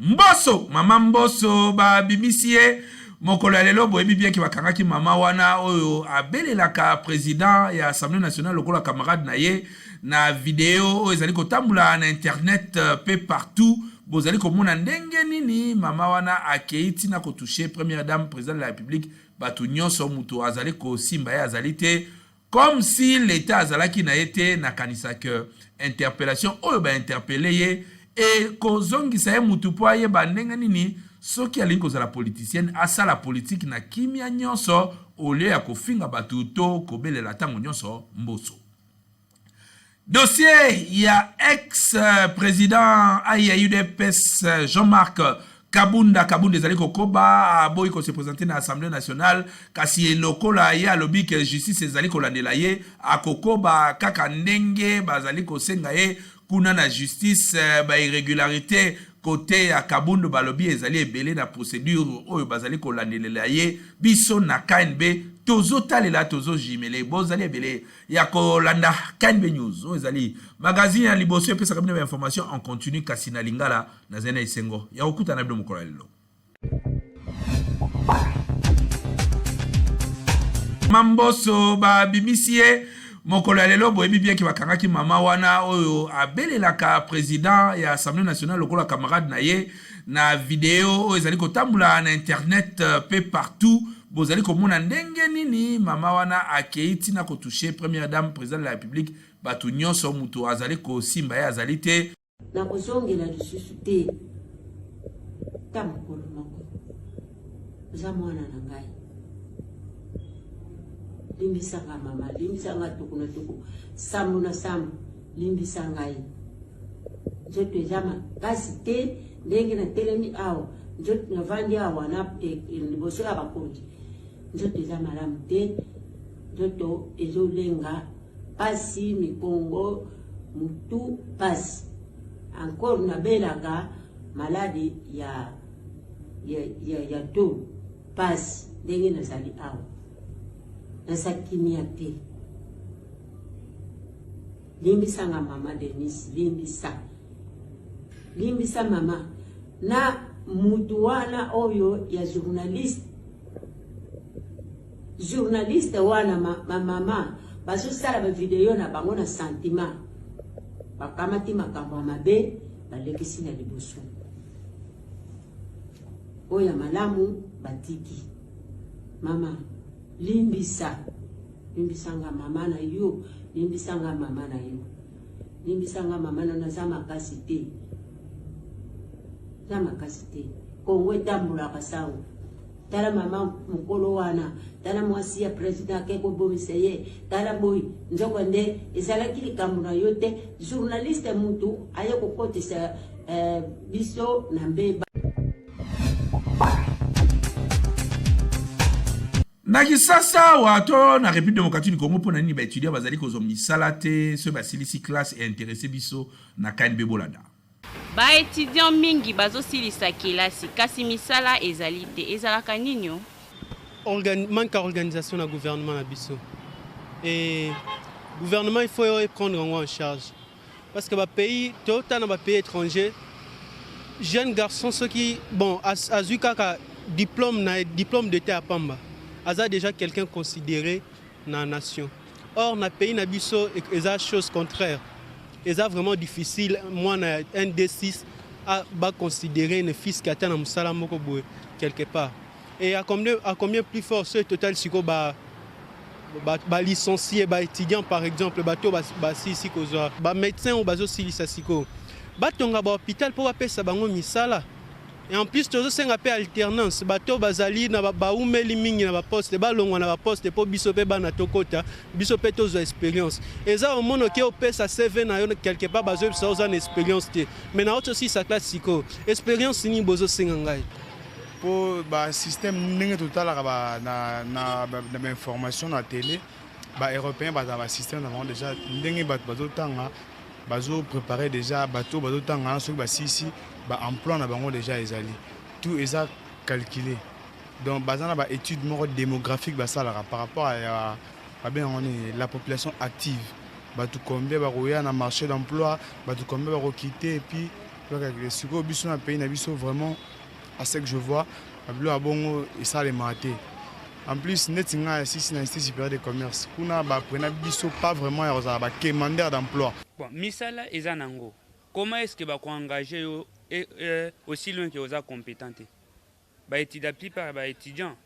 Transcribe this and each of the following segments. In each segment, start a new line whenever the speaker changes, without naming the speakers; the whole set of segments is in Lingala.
Mbosso mama Mbosso ba bimisie mokolo ya lelo boyebi bien ki bakangaki mama wana oyo abelelaka président ya Assemblée nationale lokola camarade na ye na video oyo ezali kotambula na internet pe partout bozali komona ndenge nini mama wana akeiti na kotoucher première dame président de la République batu nyonso mutu azali kosimba ye azali te comme si l'état azalaki na yete na kanisa que interpellation oyo ba interpeller ye et kozongisa ye mutu po ayeba ndenge nini soki alingi kozala politicienne asala politique na kimia nyonso ole ya kofinga batu to kobelela tango nyonso Mbosso. Dossier ya ex-président UDPS Jean-Marc Kabunda ezali kokoba boy ko se présenter na Assemblée nationale kasi lokola ya lobi que justice ezali kolandela ye akokoba kaka ndenge bazali kosenga ye kuna na justice ba irrégularité côté ya Kabunda balobi ezali ebele na procédure oyo bazali kolandelela ye biso na KNB tozo talela tozo jimele bozali ebele ya kolanda KNB news oyo ezali magazine ya liboso epesa kabine information en continu kasi na lingala na zena isengo ya okuta na bido mokolo lelo. Mbosso ba bimisie mokolo ya lelo boyebi bien ki bakangaki mama wana oyo abelelaka président ya Assemblée nationale lokola camarade na ye na video oyo ezali kotambula na internet pe partout bozali komona ndenge nini mama wana akeiti na kotoucher première dame président de la République batu nyonso mutu azali kosimba ye azali te
na kozongela lisusu te ta mokolo moko za mwana na ngai limbisanga mama limbisanga tuku na tuku sambu na sambu limbisanga yi njoto jama kasi te ndenge na telemi awo njoto na vandi awa na liboso ya bakonzi njoto jama lamu te njoto ezolenga pasi mikongo mutu pasi encore na belaka maladi ya to pasi ndenge na zali awa nasa kimia te limbisanga mama Denise limbisa mama na mutu wana oyo ya journaliste wana mama baso sala ba video na bango na sentiment bakamati makambo mabe balekisi na liboso oya malamu batiki mama limbisanga mama na yo limbisanga mama na zama kasite kongo etambula kasango tala mama mukolo wana tala mwasi ya president keko bomiseye tala boy njoko nde ezalaki likambo na yo te journaliste mutu aye kokotisa biso na mbeba
na kisasa wato na République démocratique du Congo pona nini ba étudiant bazali kozo misala te so ba silisi classe et intéressé biso na KNB bolanda
ba étudiant mingi bazo silisa kelasi kasi misala ezali te ezalaka nini
manque organisation na gouvernement na biso et gouvernement il faut prendre en charge parce que ba pays tota na ba pays étranger jeunes garçons ceux qui bon azuka ka diplôme d'état à Pamba Aza déjà quelqu'un considéré dans la nation. Or, dans le pays, il y a chose contraire. Il est vraiment difficile, moi, un D6, à considérer un fils qui atteint un quelque part. Et à combien plus fort ce total, si licencié, étudiant par exemple, médecin ou hôpital pour appeler ça misala. Et en plus, tout ça c'est alternance. Bato bazali na baumeli mingi na poste, balongwa na poste pour bisope bana tokota, bisope tozo expérience. Et ça au monde qui opé ça CV na quelque part bazo ça une expérience té. Mais na autre aussi ça classico. Expérience ni bozo singangai.
Pour ba système ndenge total na information na télé. ba européen ba système na déjà ndenge bazo tanga bazo préparer déjà bateau bazo tanga ceux ba sisi ba emploi na bango déjà ezali tout est calculé donc bazana ba étude moko démographique ba ça par rapport à la population active bato combien ba roya na marché d'emploi bato combien ba quitter et puis ce que biso na pays na biso vraiment à ce que je vois ablo abongo et ça les maté. En plus, net singa ici na institut supérieur de commerce. Kuna ba prena biso pas vraiment ya ba demandeur d'emploi.
Bon, misala ezanango. Comment est-ce que ba ko engager aussi loin que oza compétenté? Ba étudiant plupart ba étudiants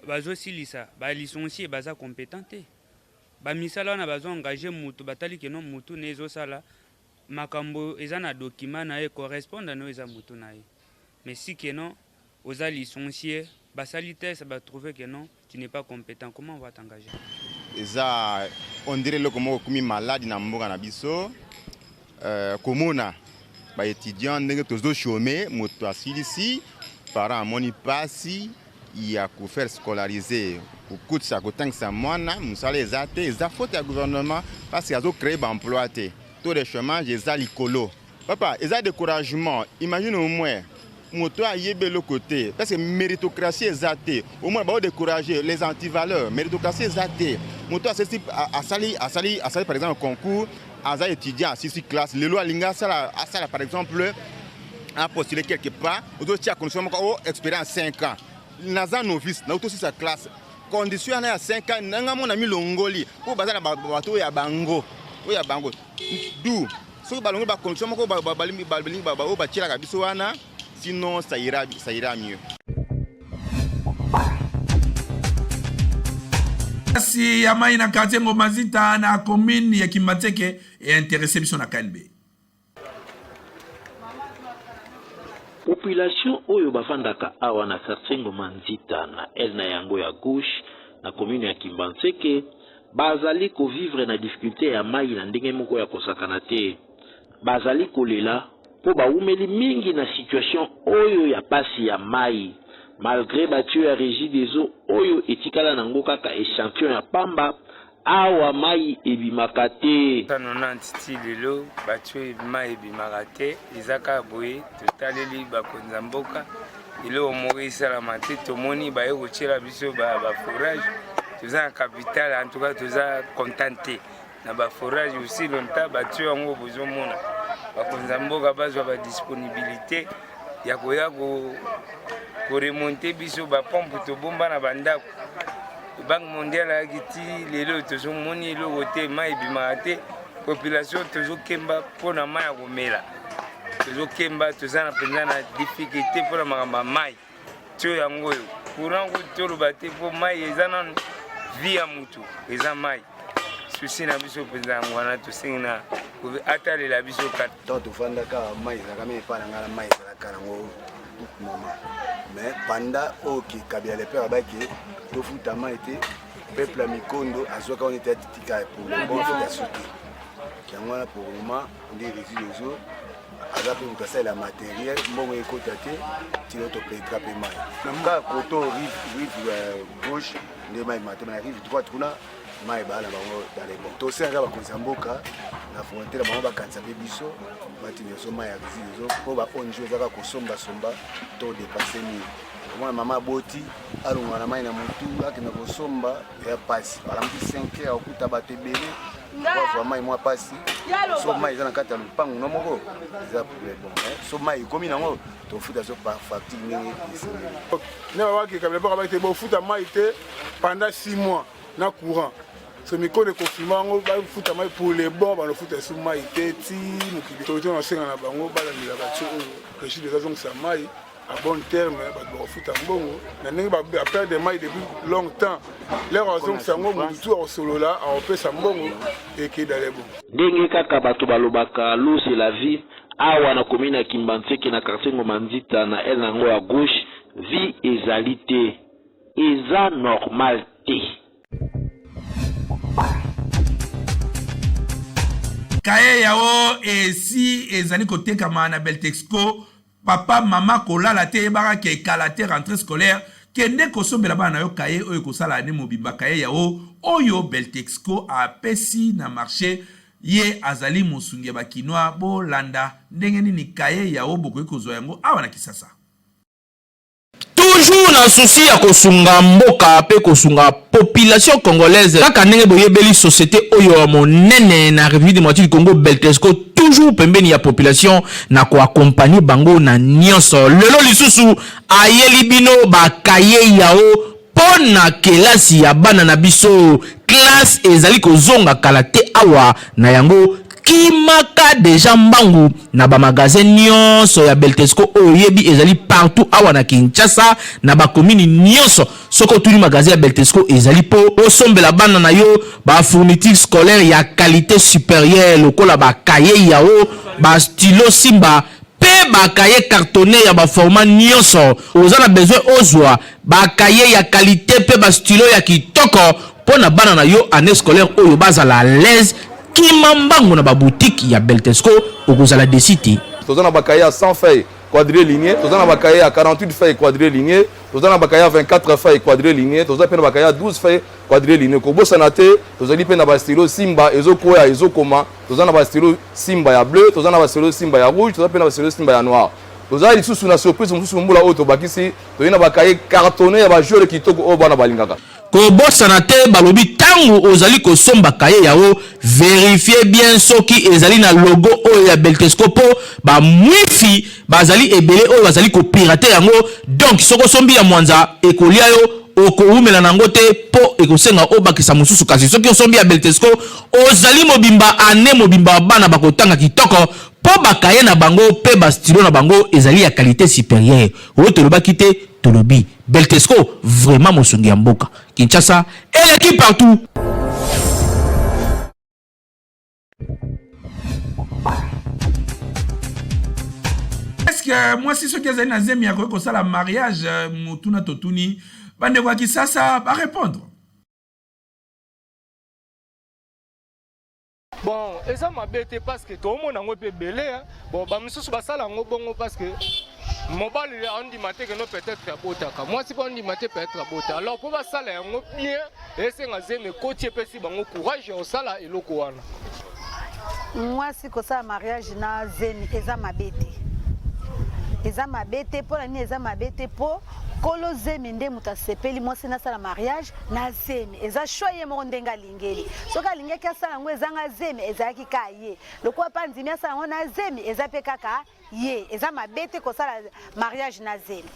bazo silisa, ba licencié baza compétenté. Ba misala na bazo engager mutu batali ke non mutu nezo sala makambo ezana document na e correspond na eza mutu na e. Mais si que non oza licencié basalité, ça va trouver que non, tu n'es pas compétent. Comment on va t'engager?
On dirait que comme malade dans mboka na biso, komona ba étudiant ndenge tozo chômer, moto asili parents moni pasi ya ko faire scolariser. Ko coûte ça ko tank sa mwana, musala ezate, eza faute ya gouvernement parce qu'il a créé ba emploi té. Taux de chômage eza likolo. Papa, eza découragement. Imagine au moins moto a yébé le côté parce que méritocratie est athée au moins bah décourager les antivaleurs méritocratie est athée moto a ceci à sali par exemple concours à étudiant à 6 classes les lois linga ça par exemple a postulé quelque part auto tia condition ko expérience 5 ans naza novice na auto sa classe condition na 5 ans nanga mona milongoli ko bazala bato ya bango d'où so balongo ba condition ko balimi ba ba tira ka biso wana. Sinon, ça ira mieux.
Si Yamai na quartier Ngomazita na commune ya Kimbateke est intéressé biso na KNB.
Population oyo bafandaka awa na quartier Ngomazita na elna yango ya gauche na commune ya Kimbateke bazali ko vivre na difficulté ya mai na ndenge moko ya kosakana te. Bazali kolela po baumeli mingi na situation oyo ya pasi ya mai malgré batio ya régie des eaux oyo etikala nango kaka échantillon ya pamba awa mai ebimaka te.
Tanona ntiti lelo batio mai ebimaka te ezaka boye totaleli bakonza mboka ilo omori esalama te tomoni baye kotiela biso baforage toza na capitale en tout cas toza contenté na baforage aussi longtemps batio yango bozomona bakonza mboka bazwa ba disponibilité ya koya ko remonter biso ba pompe to bomba na bandako banque mondiale akiti lelo tozomoni eloko te mai bimaka te population tozokemba mpona mai ya komela tozokemba toza na mpenza na difficulté mpona makambo ya mai tio yango oyo courant toloba te mpo mai eza nanu vie ya mutu eza mai susi na biso mpenza yango wana tosengi na atalela biso kata
to tofandaka mai ezalaka me epa na ngai na mai ezalaka nango moma mais panda oyo kikabila lepe babaki tofuta mai te peuple ya mikondo azwaka wana ete atitika pour le bon fait ya soute yango wana pour le moment nde rési les eaux aza mpe moto asalela matériel mbongo ekota te tino topeleka mpe mai kaka koto rive gauche nde mai matema na rive droite kuna mai bala bango dans les bons tosenga bakonza mboka na frontière bango bakanisa mpe biso bati nyonso mai ya rési mpo baonjo ezaka kosomba to dépasse mili omona mama boti alongwa na mai na motu akenda kosomba ya pasi balambi 5 heures okuta bato ebele kwa mai mwa pasi so mai eza na kati ya lupango no moko eza problème bon so mai ekomi nango tofuta so par facture ndenge esengeli
ne babaki kabila mpo kabaki te bofuta mai te pendant 6 mois na courant so mikono ekofima yango bafuta mai pour les bons banofuta so mai te ti mokili tokoki nasenga na bango balandela batio oyo régime ezazongisa mai à bon terme bato bakofuta mbongo na ndenge baperde mai depuis longtemps lero azongisa yango motu tu akosolola akopesa mbongo ekedale bon
ndenge kaka bato balobaka l'eau c'est la vie awa na commune ya Kimbantseke na quartier Ngomazita na el nango ya gauche vie ezali te eza normal te.
Kaye yao esi ezali koteka na Beltexco papa mama kolala te ebara ke kalate rentrée scolaire kende kosombela bana yo kaye oyo kosala ane mobimba kaye yao oyo Beltexco a pesi na marché ye azali mosungi ya bakinoa bo landa ndenge nini kaye yao bokoki kozwa yango awa na Kisasa.
Toujours na souci ya kosunga mboka pe kosunga population congolaise kaka ndenge boyebeli société oyo monene na République démocratique du Congo Beltexco toujours pembeni ya population na ko accompagner bango na nyonso lelo lisusu ayeli bino bakaye yao pona kelasi ya bana na biso classe ezali kozonga kala te awa na yango kimaka deja mbangu na ba magasin nyonso ya Beltexco oyebi ezali partout awa na Kinshasa na ba commune nyonso soko tuli magasin ya Beltexco ezali po osombela bana na yo ba fourniture scolaire ya qualité supérieure lokola ba cahier yao ba stylo simba pe ba cahier cartonné ya ba format nyonso ozana besoin ozwa ba cahier ya qualité pe ba stylo ya kitoko pona bana na yo année scolaire oyo bazala à l'aise kimambango na ba boutique ya Beltexco okozala desité
tozana ba cahier à 100 feuilles quadrilignés tozana ba cahier à 48 feuilles quadrilignés tozana ba cahier à 24 feuilles quadrilignés tozana pe na ba cahier à 12 feuilles quadrilignés ko bosana te tozali pe na ba stylo simba ezokoya ezokoma tozana ba stylo simba ya bleu tozana ba stylo simba ya rouge tozana pe na ba stylo simba ya noir tozali lisusu na surprise mususu mbula oyo tobakisi toyina ba cahier cartonné ya ba joueur kitoko oyo bana balingaka
ko bosana te balobi tangu ozali kosomba kaye yao vérifier bien soki ezali na logo oyo ya Beltexco po ba mwifi bazali ebele oyo bazali ko pirater yango donc soko sombi ya mwanza ekolia yo okoumela nango te po ekosenga obakisa mususu kasi soki osombi ya Beltexco ozali mobimba ane mobimba bana bakotanga kitoko po bakaye na bango pe ba stylo na bango ezali ya qualité supérieure oyo tolobaki te tolobi Beltexco vraiment mosungi ya mboka Kinshasa et l'équipe partout.
Est-ce que moi si ceux qui ont zemi ya ko sala mariage mutuna totuni bande kwa Kisasa ba répondre.
Bon, et ça m'a bêté parce que tout le monde a un peu belé. Bon, bah, monsieur, ça ça l'ango bongo parce que mobile on dit matin que non peut-être à botaka. Moi, si pas on dit matin peut-être à botaka. Alors pour ça là on bien et c'est un zeme côté petit bango courage au sala et loko wana.
Moi si que ça mariage na zemi et ça m'a bêté. Et ça m'a bêté pour la ni ça m'a bêté pour kolo zemi nde muta sepeli moi c'est na sala mariage na zemi eza choye mo ndenga lingeli soka lingeki asala ngwe zanga zemi eza ki kaye lokwa panzi mia sala ngona zemi eza pe kaka ye eza mabete ko sala mariage na zemi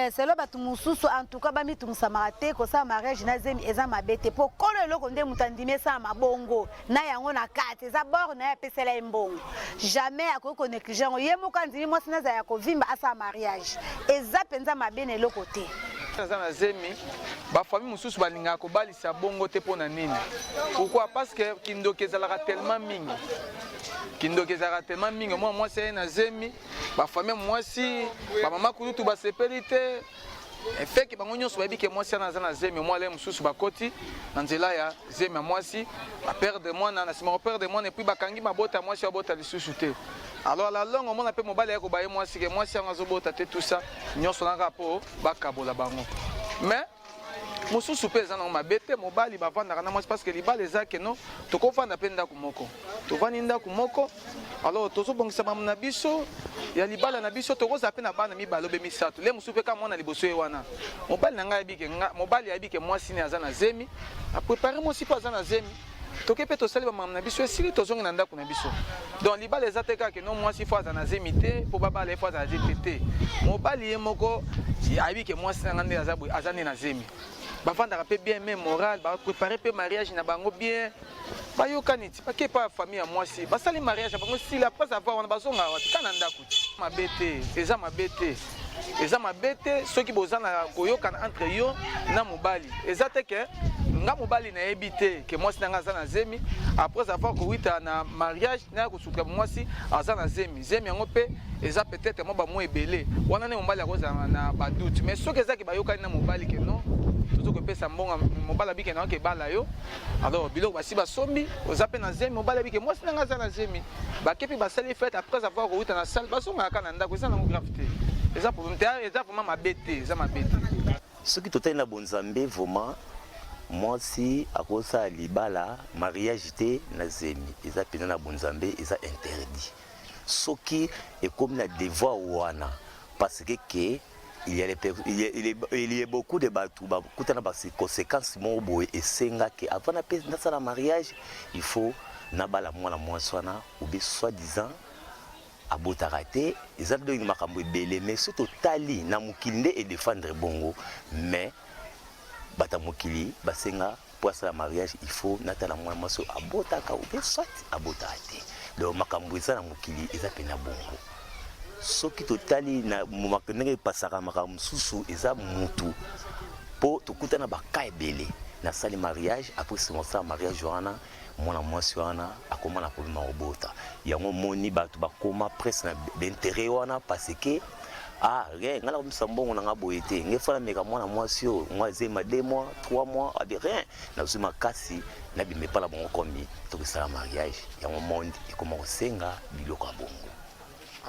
c'est lo batu mususu en tout cas ba mitumsa marate ko sala mariage na zemi eza mabete po kolo loko nde mutandime sa mabongo na yango na kate eza bord na ya pesela mbongo jamais akoko négliger ye mo kanzi mo sina za ya ko vimba asa mariage eza penza mabene le côté
na zemi ba famille mususu balinga ko balisa bongo te pona nini pourquoi parce que kindoke ezalaka tellement mingi moi c'est na zemi ba famille moi si ba mama kulutu ba sepelite fait que bango nyonso babi ke moi si na zemi moi le mususu bakoti na nzela ya zemi moi si ba perdre moi na sima perdre moi et puis bakangi mabota moi si abota lisusu te. Alors la longue on appelle mobile ko baye moi si que moi si ngazobota te tout ça nyonso na rapo bakabola bango mais mususu pesa na mabete mobali bavanda kana moi parce que libala ezake no tokofanda penda kumoko tovani nda kumoko alors tozobongisa bamuna biso ya libala na biso tokoza pe na bana mibalo be misato le mususu pe ka mona liboso e wana mobali na ngai bike mobali ya bike moi sini azana zemi a préparer moi si pas azana zemi tokepe tosali bamuna na biso esili tozongi na ndako na biso donc libala ezate kaka no moi si fois azana zemi te po baba le fois azana zemi te mobali ye moko ya bike moi sini ngande azani na zemi bavandaka pe bien même moral ba préparer pe mariage na bango bien ba yokaniti pa ke pa famille ya mwasi basali mariage bango sila pas avoir on bazonga watikana ndako eza mabete soki bozana koyokana entre yo na mobali ezate ke nga mobali na ebité ke mwasi nanga za na zemi après avoir koita na mariage na kosuka mwasi aza na zemi yango pe eza peut-être mo ba mo ebele wana ne mobali akoza na ba doute mais soki ezaki ba yokani na mobali ke non tout que pesa mbonga mobala bike na ke bala yo alors biloko basi basombi ozape na zemi mobala bike moi sinanga za na zemi ba kepi basali fête après avoir route na salle basonga kana ndako eza na gravité eza pour eza vraiment mabete eza mabete
soki totali na bonzambe vraiment mwasi akosa libala mariage te na zemi eza pena na bonzambe eza interdit soki ekomi na devoir wana parce que il y a beaucoup de batou bakutana ba conséquences mobo et senga que avant na sala mariage il faut na bala mwana mwasi wana ou bien soi-disant abotarate eza do makambo ebele mais surtout tali na mukili et défendre bongo mais bata mukili basenga pour ça mariage il faut natala mwana mwasi abotaka ou bien soit abotarate le makambo eza na mukili eza pena bongo soki totali na ndenge pasaka makambo susu eza mutu po tokutana baka ebele na sali mariage après ce moment mariage wana mwana mwasi wana akoma na problème obota yango moni bato bakoma presque na d'intérêt wana parce que rien ngala komsambongo na ngaboye te ngefala meka mwana mwasi yo mwazema 2 mois 3 mois abi rien na zuma kasi na bimepala bongo kombi tokisala mariage yango monde ekoma kosenga biloko ya bongo.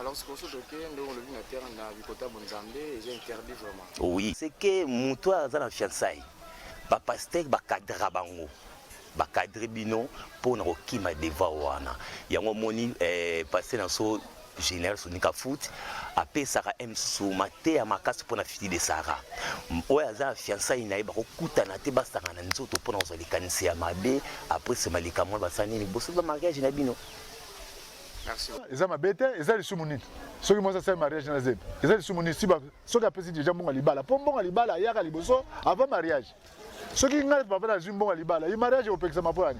Alors ce qu'on se doque ndo le vina terre na bikota bonzambe est interdit vraiment.
Oui, c'est que muto azana fiançailles. Ba pasteur ba cadre bango. Ba cadre bino pour na kokima devoir wana. Yango moni passer dans so général sonika foot apesaka msu mate ya makasi pour na fiti de Sara. Oya azana fiançailles na ba kokutana te basanga na nzoto pour na kozali kanisi ya mabe après ce malika mo basani ni bosso ba mariage na bino.
Merci. Eza mabete, eza lisumuni. Soki moi ça mariage na zeb. Eza lisumuni si ba soki apesi déjà mbonga libala. Po mbonga libala yaka liboso avant mariage. Soki ngai papa na mbonga libala, i mariage opekisa maponi.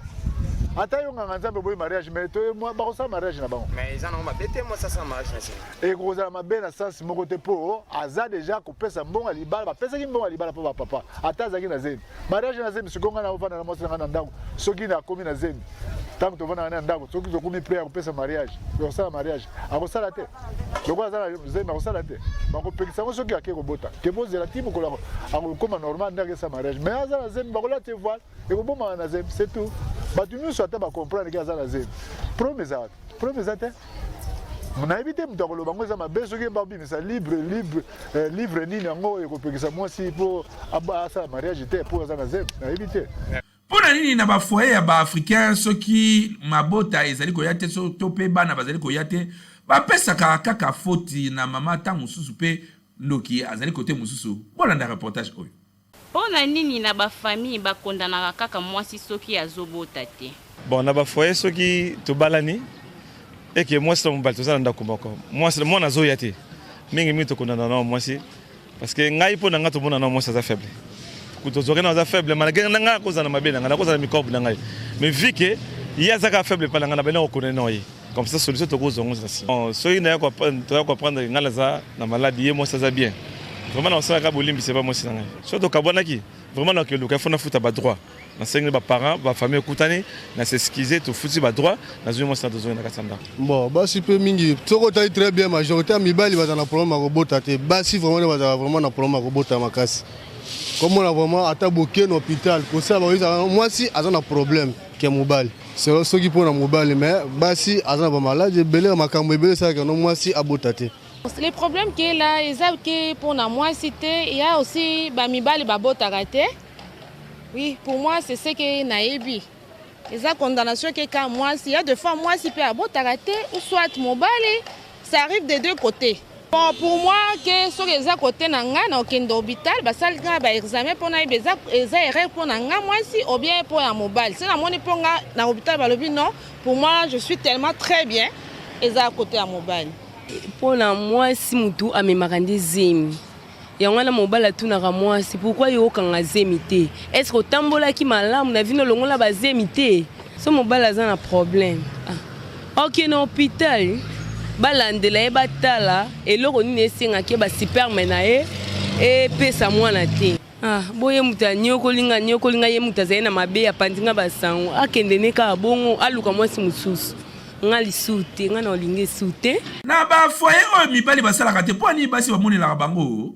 Ata yo nganga nzambe boy mariage mais to moi ba kosa mariage na bango.
Mais eza na mabete moi ça mariage na zeb.
Et koza mabe na sens moko te po aza déjà kopesa mbonga libala, ba pesa ki mbonga libala po ba papa. Ata zaki na zeb. Mariage na zeb sikonga na ofana na mosi na ndako. Soki na komi na zeb. Tant que vona na ndako soki zokomi prêt à kopesa mariage yosala mariage akosala te loko azala zema akosala te bakopekisa ngo soki ake kobota kebozela ti mokolo akokoma normal ndake sa mariage mais azala zemi bakola te voile ekobomaka na zemi c'est tout bato nyonso ata bacomprendre ke azala zemi problème eza te nayebi te moto akoloba ngo eza mabe soki babimisa livre nini yango ekopekisa mwasi mpo asala mariage te mpo aza na zemi nayebi te.
Pona nini na ba foyer ya ba africain soki mabota ezali koyate so tope bana bazali koyate ba pesa kaka foti na mama ta mususu pe ndoki azali kote mususu bona na reportage oyo.
Pona nini na ba famille bakondana kaka mwasi soki azobota te.
Bon na ba foyer soki to balani et que mwasi to mbal to za ndako moko mwasi mona zo yate mingi mito kondana na mwasi parce que ngai pona ngato mona na mwasi za faible. Kutozorena za faible malgré nga koza na mabena nga koza na mikob na ngai mais vu que ya zaka faible pa nga na bena okone noyi comme ça solution to kozongo ça si so ina ko prendre ngala za na maladie ye moi ça za bien vraiment na ça ka bolimbi c'est pas moi c'est ngai so to kabona ki vraiment na ke luka fona futa ba droit na sengi ba parents ba famille kutani na s'excuser to futi ba droit na zo moi ça dozo na kasanda
bon ba si peu mingi toko taille très bien majorité mibali ba na problème robota te ba si vraiment ba vraiment na problème robota makasi. Comme on a vraiment attaqué l'hôpital, moi si j'ai un problème qui est mobile. C'est ce qui peut être mobile, mais si j'ai un malade, j'ai belé ma cambre, ça que moi si abotate.
Le problème qui est là, c'est pour moi cité, il y a aussi bamibali babotarate. Oui, pour moi c'est ce que naebi. Les condamnations que quand moi il y a deux fois moi si peut abotarate ou soit mobile, ça arrive des deux côtés. Bon, pour moi, que sur les côtés nanga na aucun hôpital, basal ba examen pour na beza erreur pour nanga moi si ou bien pour un mobile. C'est la monnaie pour na hôpital balobi non. Pour moi, je suis tellement très bien et à côté à mobile.
Pour moi si mutu amemakandi zemi. Yango na mobile tu na moi c'est pourquoi yo kanga zemi te. Est-ce que tambola ki malamu na vino longola ba zemi te. Ce mobile a un problème. OK na hôpital. Balandela e batala eloko nini esengaki ba superman na ye e pesa mwana te boye mutu anyokolinga ye mutu azali na mabe apandinga basango akende neka bongo aluka mwasi mosusu nga lisu te nga na olingi esu te
na ba foyer oyo mibali basalaka te mpo ani basi bamonelaka bango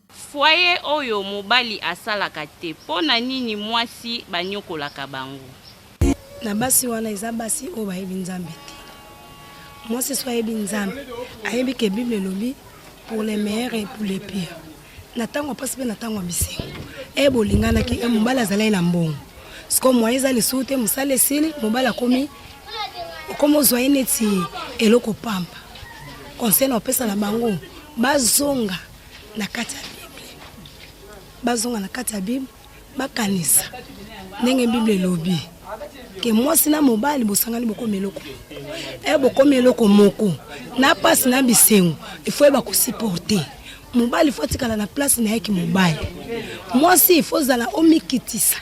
foyer oyo mobali asalaka te mpo na nini mwasi banyokolaka bango
na basi wana eza basi oyo bayebi nzambe te. Moi, c'est soit Ebinzam. Ayebi que Bible lobi pour les meilleurs et pour les pires. Natango passe bien natango bisengo. bolingana ki mobali azalaki na mbongo siko moyen eza lisusu te mosala esili mobali akomi ozwa ye neti eloko pamba conseil na opesa na bango bazonga na kati ya bible bakanisa ndenge bible elobi ke mwasi na mobali bosangani bokomi eloko bokomi eloko moko na pasi na bisengo ifo bakosuporte mobali ifo atikala na place na yaki mobali mwasi ifo zala omikitisa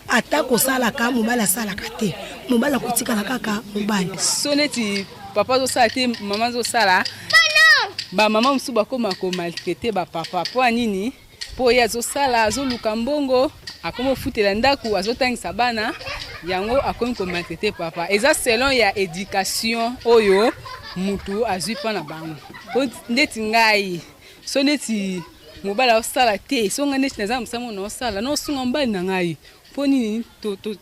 ata kosalaka mobali asalaka te mobali akotikala kaka mobali
so neti papa azosala te mama azosala bamama mosusu bakoma komaltraite bapapa mpo anini mpo ye azosala azoluka mbongo akomi ofutela ndako azotangisa bana yango akomi komaltraite papa eza selon ya éducation oyo mutu azwi mpa na bango po ndeti ngai so neti mobali azosala te so ngai neti naza mosamo na osala na osunga mobali na ngai mpo nini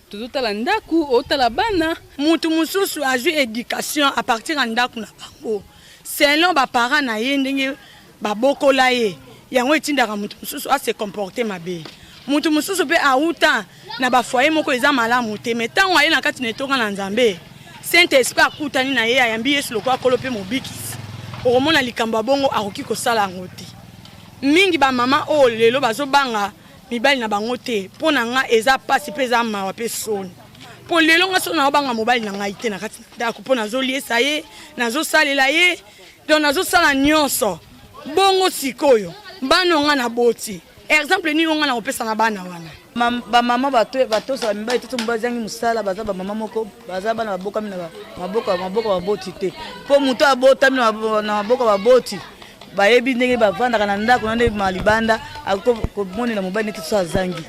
tozotala ndako otala bana
mutu mosusu azwi éducation à partir ya ndako na bango selon baparent na ye ndenge babokola ye yango etindaka mutu mosusu ase comporte mabe mutu mosusu mpe auta na bafoye moko eza malamu te me ntango aye na kati na etonga na nzambe saint esprit akutani na ye ayambi yesu lokola kolo mpe mobikisi okomona likambo ya bongo akoki kosala yango te mingi bamama oyo lelo bazobanga mibali na bango te mpo na nga eza pasi mpe eza mawa mpe soni mpo lelo nga so naobanga mobali na ngai te na kati na ndako mpo nazoliesa ye nazosalela ye donc nazosala nyonso bongo sikoyo bana nga na boti exemple nini nga na kopesa na bana wana
bamama batosala mibali te mobali azangi mosala baza bamama moko baza bana babokami na maboko baboti te mpo moto abotami na maboko baboti bayebi ndenge bavandaka na ndako na ndenge malibanda akomonela mobali neti so azangi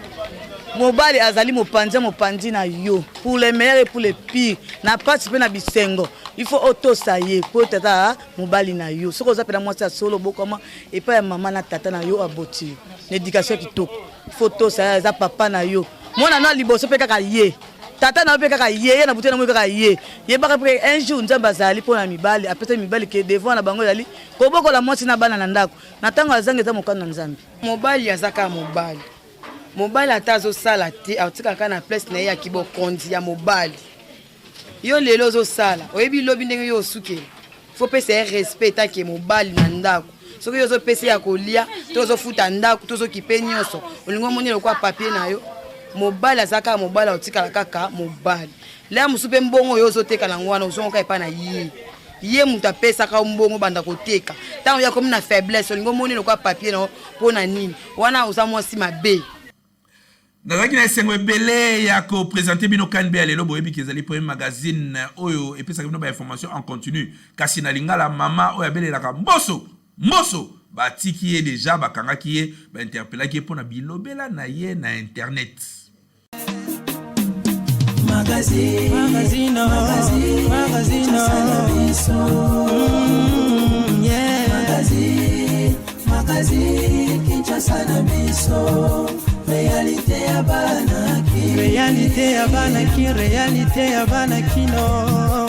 mobali azali mopanzi na yo pour les meilleurs et pour les pires na pasi mpe na bisengo il faut otosa ye po tata mobali na yo soki oza pena mwasi ya solo bokama epai ya mama na tata na yo aboti na éducation kitoko il faut tosa eza papa na yo mwana no liboso mpe kaka ye tata na yo mpe kaka ye na butu na moi kaka ye yebaka mpe un jour nzambe azali mpo na mibali apesa mibali ke devant na bango ezali kobokola mwasi na bana na ndako na ntango azangi eza mokano na nzambe
mobali aza kaka mobali ata azosala te aotikaka na place na ye ya kibokonzi ya mobali yo lelo ozosala oyebi lobi ndenge yo osukela fo pesa ye respect tanke mobali na ndako soki yo ozopesa ya kolia to ozofuta ndako to ozokipe nyonso olingi omoni lokwa papier na yo mobali aza kaka mobali aotikala kaka mobali lea mosusu mpe mbongo oyo ozoteka nango wana ozongoka epai na ye moto apesaka mbongo banda koteka ntango ya komi na faiblesse olingi omoni lokwa papier na yo mpo na nini wana oza mwasi mabe
nazalaki na esengo ebele ya kopresente bino kanbe ya lelo boyebi ke ezali premier magazine oyo epesaka bino bainformation en continu kasi na lingala mama oyo abelelaka mboso batiki ye deja bakangaki ye bainterpelaki ye mpo na bilobela na ye na internet
Réalité ya banaki, réalité ya banaki, réalité ya banaki no.